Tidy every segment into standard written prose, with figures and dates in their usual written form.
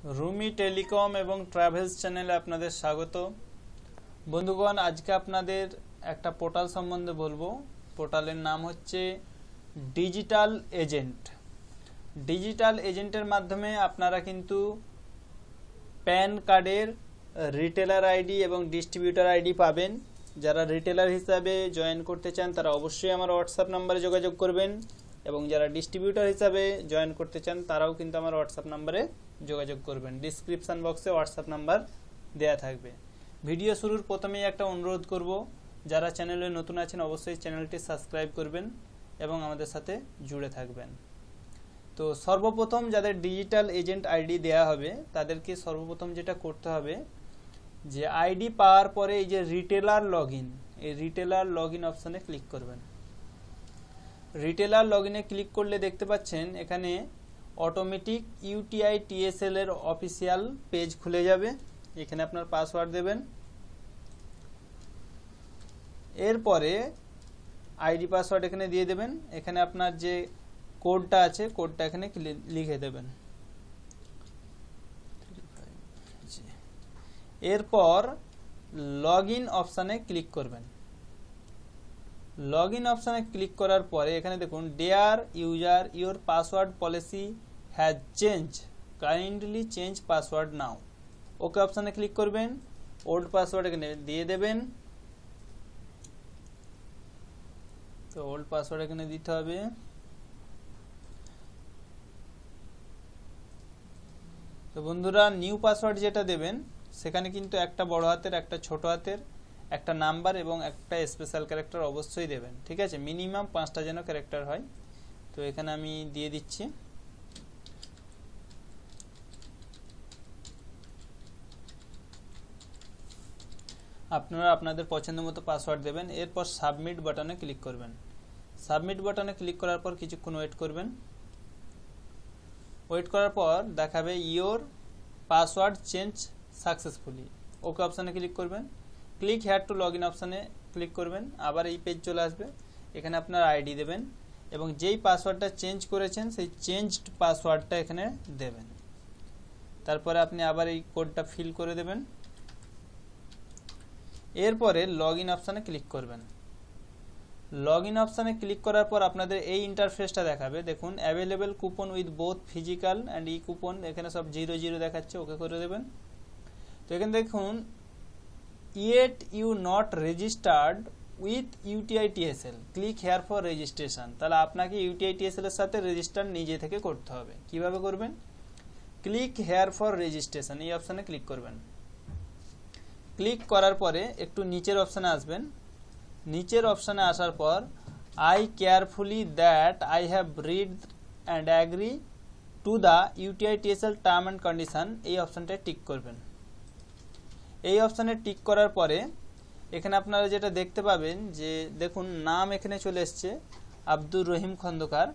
Rumi telecom এবং travels চ্যানেলে আপনাদের স্বাগত। বন্ধুগণ, আজকে আপনাদের একটা পোর্টাল সম্বন্ধে বলবো। পোর্টালের নাম হচ্ছে ডিজিটাল এজেন্ট। ডিজিটাল এজেন্টের মাধ্যমে আপনারা কিন্তু প্যান কার্ডের রিটেলার আইডি এবং ডিস্ট্রিবিউটার আইডি পাবেন। যারা রিটেলার হিসাবে জয়েন করতে চান তারা অবশ্যই আমার হোয়াটসঅ্যাপ নাম্বারে যোগাযোগ করবেন, এবং যারা ডিস্ট্রিবিউটার হিসাবে জয়েন করতে চান তারাও কিন্তু আমার হোয়াটসঅ্যাপ নাম্বারে যোগাযোগ করবেন। ডিসক্রিপশান বক্সে হোয়াটসঅ্যাপ নাম্বার দেয়া থাকবে। ভিডিও শুরুর প্রথমেই একটা অনুরোধ করব, যারা চ্যানেলে নতুন আছেন অবশ্যই চ্যানেলটি সাবস্ক্রাইব করবেন এবং আমাদের সাথে জুড়ে থাকবেন। তো সর্বপ্রথম যাদের ডিজিটাল এজেন্ট আইডি দেয়া হবে তাদেরকে সর্বপ্রথম যেটা করতে হবে, যে আইডি পাওয়ার পরে এই যে রিটেলার লগইন, এই রিটেলার লগইন অপশানে ক্লিক করবেন। রিটেলার লগইনে ক্লিক করলে দেখতে পাচ্ছেন এখানে অটোমেটিক ইউটিআই টিএসএল এর অফিসিয়াল পেজ খুলে যাবে। এখানে আপনার পাসওয়ার্ড দেবেন, এরপরে আইডি পাসওয়ার্ড এখানে দিয়ে দেবেন। এখানে আপনার যে কোডটা আছে কোডটা এখানে লিখে দেবেন। এরপর লগইন অপশানে ক্লিক করবেন। লগইন অপশানে ক্লিক করার পরে এখানে দেখুন, dear user, your password policy has change, kindly change password now. Okay অপশানে ক্লিক করবেন, ওল্ড পাসওয়ার্ড এখানে দিয়ে দেবেন। তো ওল্ড পাসওয়ার্ড এখানে দিতে হবে। তো বন্ধুরা, নিউ পাসওয়ার্ড যেটা দেবেন সেখানে কিন্তু একটা বড় হাতের, একটা ছোট হাতের, একটা নাম্বার এবং একটা স্পেশাল ক্যারেক্টার অবশ্যই দেবেন। ঠিক আছে, মিনিমাম 5টা যেন ক্যারেক্টার হয়। তো এখানে আমি দিয়ে দিচ্ছি। আপনারা আপনাদের পছন্দ মতো পাসওয়ার্ড দেবেন। এরপর সাবমিট বাটনে ক্লিক করবেন। সাবমিট বাটনে ক্লিক করার পর কিছুক্ষণ ওয়েট করবেন। ওয়েট করার পর দেখাবে ইওর পাসওয়ার্ড চেঞ্জ সাকসেসফুলি। ওকে অপশানে ক্লিক করবেন। Click here two log in অপশানে ক্লিক করবেন। আবার এই পেজ চলে আসবে। এখানে আপনার আইডি দেবেন এবং যেই পাসওয়ার্ডটা চেঞ্জ করেছেন সেই চেঞ্জড পাসওয়ার্ডটা এখানে দেবেন। তারপরে আপনি আবার এই কোডটা ফিল করে দেবেন। এরপরে লগ ইন অপশানে ক্লিক করবেন। লগ ইন অপশানে ক্লিক করার পর আপনাদের এই ইন্টারফেসটা দেখাবে। দেখুন, available coupon with both physical and E coupon, এখানে সব 0 দেখাচ্ছে। ওকে করে দেবেন। তো এখানে দেখুন, yet you not registered with UTI TSL, click here for registration। তাহলে আপনাকে UTI TSL এর সাথে রেজিস্টার নিজে থেকে করতে হবে। কিভাবে করবেন? ক্লিক হেয়ার ফর রেজিস্ট্রেশন, এই অপশানে ক্লিক করবেন। ক্লিক করার পরে একটু নিচের অপশানে আসবেন। নিচের অপশানে আসার পর I carefully that I have read and agree to the UTI TSL term and condition, এই অপশানটায় টিক করবেন। এই অপশানে টিক করার পরে এখানে আপনারা যেটা দেখতে পাবেন, যে দেখুন নাম এখানে চলে এসছে আব্দুর রহিম খন্দকার,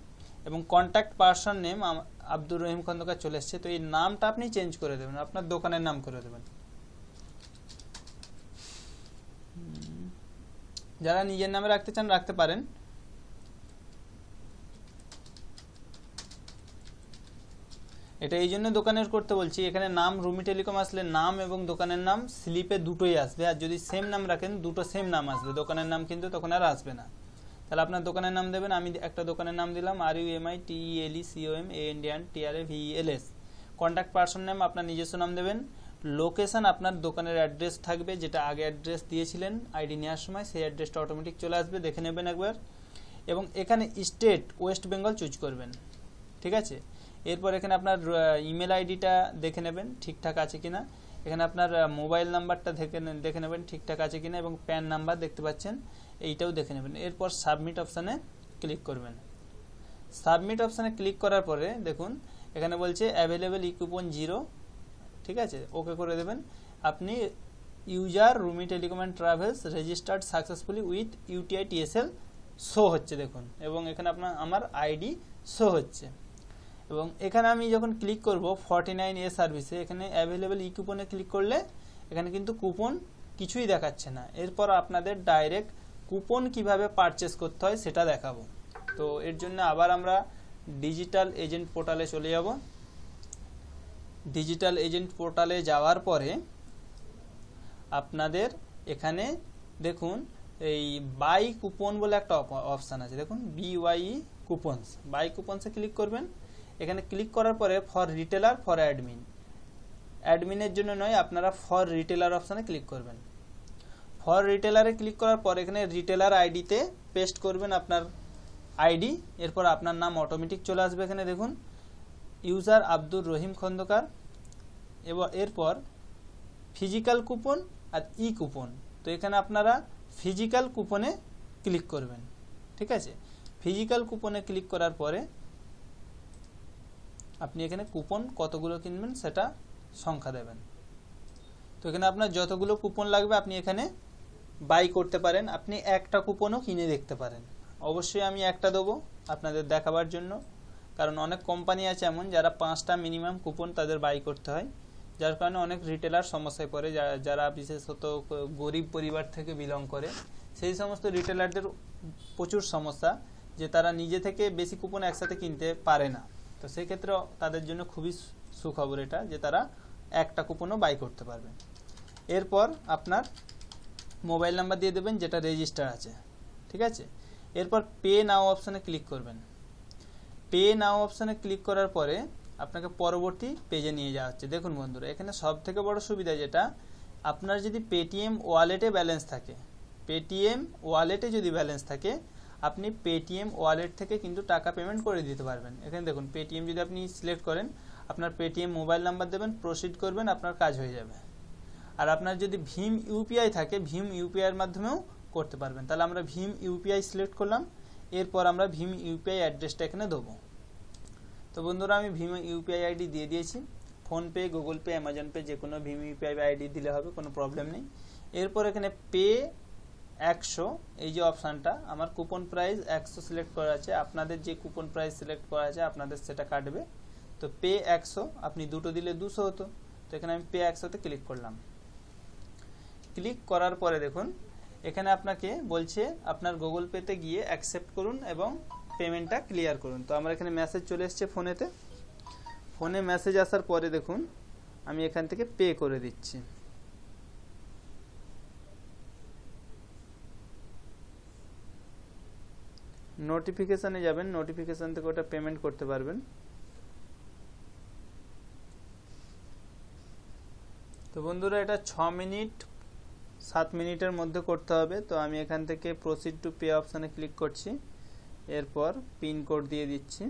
এবং contact person name Abdur Rahim Khandakar চলে এসছে। তো এই নামটা আপনি চেঞ্জ করে দেবেন, আপনার দোকানের নাম করে দেবেন। যারা নিজের নামে রাখতে চান রাখতে পারেন। এটা এই জন্য দোকানের করতে বলছি, এখানে নাম রুমি টেলিকম আসলে নাম এবং দোকানের নাম স্লিপে দুটোই আসবে। আর যদি সেম নাম রাখেন দুটো সেম নাম আসবে, দোকানের নাম কিন্তু তখন আর আসবে না। তাহলে আপনার দোকানের নাম দেবেন। আমি একটা দোকানের নাম দিলাম RUMITELECOMANTRAVELS। কন্ট্যাক্ট পারসন নেম আপনার নিজস্ব নাম দেবেন। লোকেশন আপনার দোকানের অ্যাড্রেস থাকবে, যেটা আগে অ্যাড্রেস দিয়েছিলেন আইডি নেওয়ার সময়, সেই অ্যাড্রেসটা অটোমেটিক চলে আসবে, দেখে নেবেন একবার। এবং এখানে স্টেট ওয়েস্ট বেঙ্গল চুজ করবেন। ঠিক আছে, এরপর এখানে আপনার ইমেল আইডিটা দেখে নেবেন ঠিকঠাক আছে কিনা। এখানে আপনার মোবাইল নাম্বারটা দেখে নেবেন ঠিকঠাক আছে কিনা, এবং প্যান নাম্বার দেখতে পাচ্ছেন এইটাও দেখে নেবেন। এরপর সাবমিট অপশানে ক্লিক করবেন। সাবমিট অপশানে ক্লিক করার পরে দেখুন এখানে বলছে অ্যাভেলেবেল ই কুপন 0। ঠিক আছে, ওকে করে দেবেন। আপনি user Rumi telecom and travels registered successfully with UTI TSL show হচ্ছে দেখুন, এবং এখানে আমার আইডি শো হচ্ছে। এবং এখানে আমি যখন ক্লিক করব 49A সার্ভিসে, এখানে অ্যাভেলেবেল ই কুপনে ক্লিক করলে এখানে কিন্তু কুপন কিছুই দেখাচ্ছে না। এরপর আপনাদের ডাইরেক্ট কুপন কিভাবে পারচেস করতে হয় সেটা দেখাবো। তো এর জন্য আবার আমরা ডিজিটাল এজেন্ট পোর্টালে চলে যাব। ডিজিটাল এজেন্ট পোর্টালে যাওয়ার পরে আপনাদের এখানে দেখুন এই বাই কুপন বলে একটা অপশান আছে, দেখুন BYE কুপনস, বাই কুপনসে ক্লিক করবেন। এখানে ক্লিক করার পরে ফর রিটেলার ফর অ্যাডমিন, অ্যাডমিনের জন্য নয়, আপনারা ফর রিটেলার অপশানে ক্লিক করবেন। ফর রিটেলারে ক্লিক করার পর এখানে রিটেলার আইডিতে পেস্ট করবেন আপনার আইডি, এরপর আপনার নাম অটোমেটিক চলে আসবে। এখানে দেখুন ইউজার আব্দুর রহিম খন্দকার, এবং এরপর ফিজিক্যাল কুপন আর ই কুপন। তো এখানে আপনারা ফিজিক্যাল কুপনে ক্লিক করবেন, ঠিক আছে। ফিজিক্যাল কুপনে ক্লিক করার পরে আপনি এখানে কুপন কতগুলো কিনবেন সেটা সংখ্যা দেবেন। তো এখানে আপনার যতগুলো কুপন লাগবে আপনি এখানে বাই করতে পারেন, আপনি একটা কুপনও কিনে দেখতে পারেন। অবশ্যই আমি একটা দেবো আপনাদের দেখাবার জন্য, কারণ অনেক কোম্পানি আছে এমন যারা 5টা মিনিমাম কুপন তাদের বাই করতে হয়, যার কারণে অনেক রিটেলার সমস্যায় পড়ে, যারা বিশেষত গরিব পরিবার থেকে বিলং করে, সেই সমস্ত রিটেলারদের প্রচুর সমস্যা যে তারা নিজে থেকে বেশি কুপন একসাথে কিনতে পারে না। তো সেই ক্ষেত্রে তাদের জন্য খুবই সুখবর এটা যে তারা একটা কুপনও বাই করতে পারবে। এরপর আপনার মোবাইল নাম্বার দিয়ে দেবেন যেটা রেজিস্টার আছে, ঠিক আছে। এরপর পে নাও অপশানে ক্লিক করবেন। পে নাও অপশানে ক্লিক করার পরে আপনাকে পরবর্তী পেজে নিয়ে যাওয়া হচ্ছে। দেখুন বন্ধুরা, এখানে সব থেকে বড় সুবিধা যেটা, আপনার যদি পেটিএম ওয়ালেটে ব্যালেন্স থাকে, পেটিএম ওয়ালেটে যদি ব্যালেন্স থাকে, আপনি পেটিএম ওয়ালেট থেকে কিন্তু টাকা পেমেন্ট করে দিতে পারবেন। এখানে দেখুন পেটিএম যদি আপনি সিলেক্ট করেন, আপনার পেটিএম মোবাইল নাম্বার দেবেন, প্রসিড করবেন, আপনার কাজ হয়ে যাবে। আর আপনার যদি ভীম ইউপিআই থাকে, ভীম ইউপিআইয়ের মাধ্যমেও করতে পারবেন। তাহলে আমরা ভীম ইউপিআই সিলেক্ট করলাম, এরপর আমরা ভীম ইউপিআই অ্যাড্রেসটা এখানে দেবো। তো বন্ধুরা আমি ভীম ইউপিআই আইডি দিয়ে দিয়েছি, PhonePe, Google pay, Amazon pay যে কোনো ভীম ইউপিআই আইডি দিলে হবে, কোনো প্রবলেম নেই। এরপর এখানে পে 100 এই যে অপশানটা, আমার কুপন প্রাইস 100 সিলেক্ট করা আছে, আপনাদের যে কুপন প্রাইস সিলেক্ট করা আছে আপনাদের সেটা কাটবে। তো পে 100, আপনি দুটো দিলে 200 হতো, তো এখানে আমি পে 100তে ক্লিক করলাম। ক্লিক করার পরে দেখুন এখানে আপনাকে বলছে আপনার গুগল পেতে গিয়ে অ্যাকসেপ্ট করুন এবং পেমেন্টটা ক্লিয়ার করুন। তো আমার এখানে মেসেজ চলে এসছে ফোনেতে, ফোনে মেসেজ আসার পরে দেখুন আমি এখান থেকে পে করে দিচ্ছি। নোটিফিকেশানে যাবেন, নোটিফিকেশান থেকে ওটা পেমেন্ট করতে পারবেন। তো বন্ধুরা এটা 6 মিনিট 7 মিনিটের মধ্যে করতে হবে। তো আমি এখান থেকে প্রসিড টু পে অপশানে ক্লিক করছি, এরপর পিন কোড দিয়ে দিচ্ছি।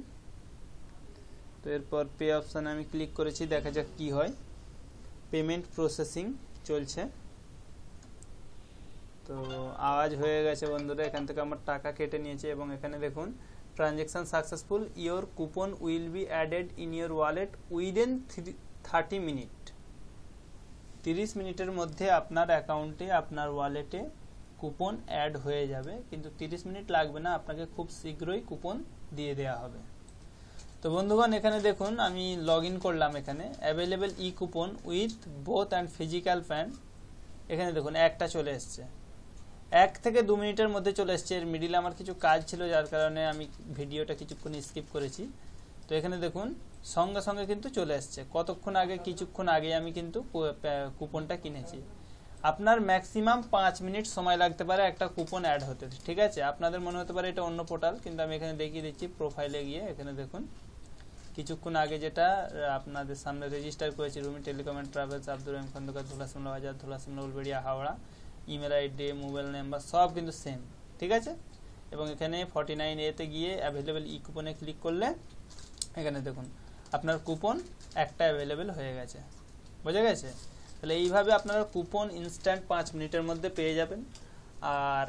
তো এরপর পে অপশানে আমি ক্লিক করেছি, দেখা যাক কি হয়। পেমেন্ট প্রসেসিং চলছে। তো আওয়াজ হয়ে গেছে বন্ধুরা, এখান থেকে আমার টাকা কেটে নিয়েছে এবং এখানে দেখুন transaction successful, your coupon will be added in your wallet within 30 minute. 30 মিনিটের মধ্যে আপনার অ্যাকাউন্টে, আপনার ওয়ালেটে কুপন অ্যাড হয়ে যাবে, কিন্তু 30 মিনিট লাগবে না, আপনাকে খুব শীঘ্রই কুপন দিয়ে দেওয়া হবে। তো বন্ধুগণ এখানে দেখুন আমি লগ ইন করলাম, এখানে available E coupon with both and physical pan, এখানে দেখুন একটা চলে এসছে, 1 থেকে 2 মিনিটের মধ্যে চলে এসছে। এর মিডিলে আমার কিছু কাজ ছিল যার কারণে আমি ভিডিওটা কিছুক্ষণ স্কিপ করেছি। তো এখানে দেখুন সঙ্গে সঙ্গে কিন্তু চলে আসছে, কতক্ষণ আগে, কিছুক্ষণ আগে আমি কিন্তু কুপনটা কিনেছি। আপনার ম্যাক্সিমাম 5 মিনিট সময় লাগতে পারে একটা কুপন অ্যাড হতে, ঠিক আছে। আপনাদের মনে হতে পারে এটা অন্য পোর্টাল, কিন্তু আমি এখানে দেখিয়ে দিচ্ছি প্রোফাইলে গিয়ে। এখানে দেখুন কিছুক্ষণ আগে যেটা আপনাদের সামনে রেজিস্টার করেছি, Rumi telecom and travels, Abdur Rahim Khandakar, Dhulasimla Bazar, Dhulasimla Uluberia, Howrah, email ID, mobile number সব কিন্তু সেম, ঠিক আছে। এবং এখানে 49A গিয়ে অ্যাভেলেবেল ই কুপনে ক্লিক করলে এখানে দেখুন আপনার কুপন একটা অ্যাভেলেবেল হয়ে গেছে, বোঝা গেছে। তাহলে এইভাবে আপনারা কুপন ইনস্ট্যান্ট 5 মিনিটের মধ্যে পেয়ে যাবেন। আর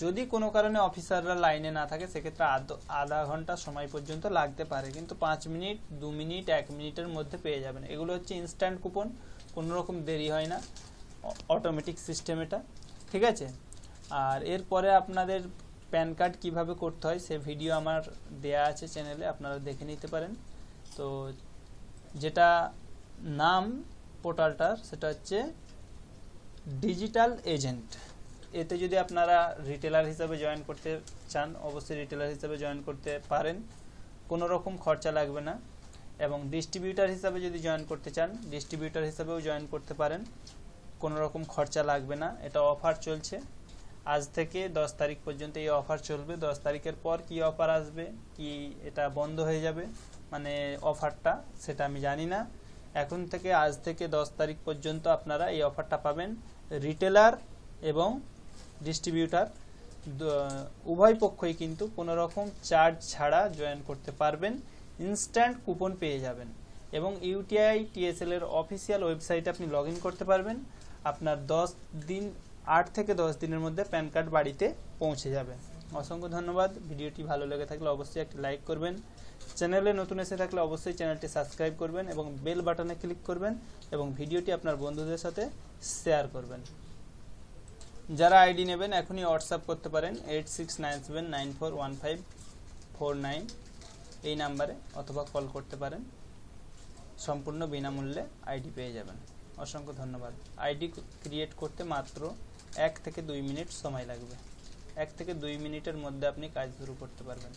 যদি কোনো কারণে অফিসাররা লাইনে না থাকে সেক্ষেত্রে আধা ঘন্টা সময় পর্যন্ত লাগতে পারে, কিন্তু 5 মিনিট, 2 মিনিট, 1 মিনিটের মধ্যে পেয়ে যাবেন। এগুলো হচ্ছে ইনস্ট্যান্ট কুপন, কোনো রকম দেরি হয় না, অটোমেটিক সিস্টেম এটা, ঠিক আছে। আর এরপরে আপনাদের প্যান কার্ড কীভাবে করতে হয় সে ভিডিও আমার দেয়া আছে চ্যানেলে, আপনারা দেখে নিতে পারেন। তো যেটা নাম পোর্টালটার সেটা হচ্ছে ডিজিটাল এজেন্ট। এতে যদি আপনারা রিটেলার হিসাবে জয়েন করতে চান অবশ্যই রিটেলার হিসাবে জয়েন করতে পারেন, কোনো রকম খরচা লাগবে না। এবং ডিস্ট্রিবিউটার হিসাবে যদি জয়েন করতে চান ডিস্ট্রিবিউটার হিসাবেও জয়েন করতে পারেন, কোনো রকম খরচা লাগবে না। এটা অফার চলছে আজ থেকে 10 তারিখ পর্যন্ত এই অফার চলবে। 10 তারিখের পর কি অফার আসবে, কি এটা বন্ধ হয়ে যাবে মানে অফারটা, সেটা আমি জানি না। এখন থেকে আজ থেকে 10 তারিখ পর্যন্ত আপনারা এই অফারটা পাবেন। রিটেলার এবং ডিস্ট্রিবিউটার উভয় পক্ষই কিন্তু কোনো রকম চার্জ ছাড়া জয়েন করতে পারবেন, ইনস্ট্যান্ট কুপন পেয়ে যাবেন এবং ইউটিআই টিএসএল এর অফিসিয়াল ওয়েবসাইটে আপনি লগ ইন করতে পারবেন। আপনার 8 থেকে 10 দিনের মধ্যে প্যান কার্ড বাড়িতে পৌঁছে যাবে। অসংখ্য ধন্যবাদ। ভিডিওটি ভালো লেগে থাকলে অবশ্যই একটি লাইক করবেন, চ্যানেলে নতুন এসে থাকলে অবশ্যই চ্যানেলটি সাবস্ক্রাইব করবেন এবং বেল বাটনে ক্লিক করবেন এবং ভিডিওটি আপনার বন্ধুদের সাথে শেয়ার করবেন। যারা আইডি নেবেন এখনই হোয়াটসঅ্যাপ করতে পারেন 8697941549 এই নাম্বারে, অথবা কল করতে পারেন, সম্পূর্ণ বিনামূল্যে আইডি পেয়ে যাবেন। অসংখ্য ধন্যবাদ। আইডি ক্রিয়েট করতে মাত্র 1 থেকে 2 মিনিট সময় লাগবে। 1 থেকে 2 মিনিটের মধ্যে আপনি কাজ শুরু করতে পারবেন।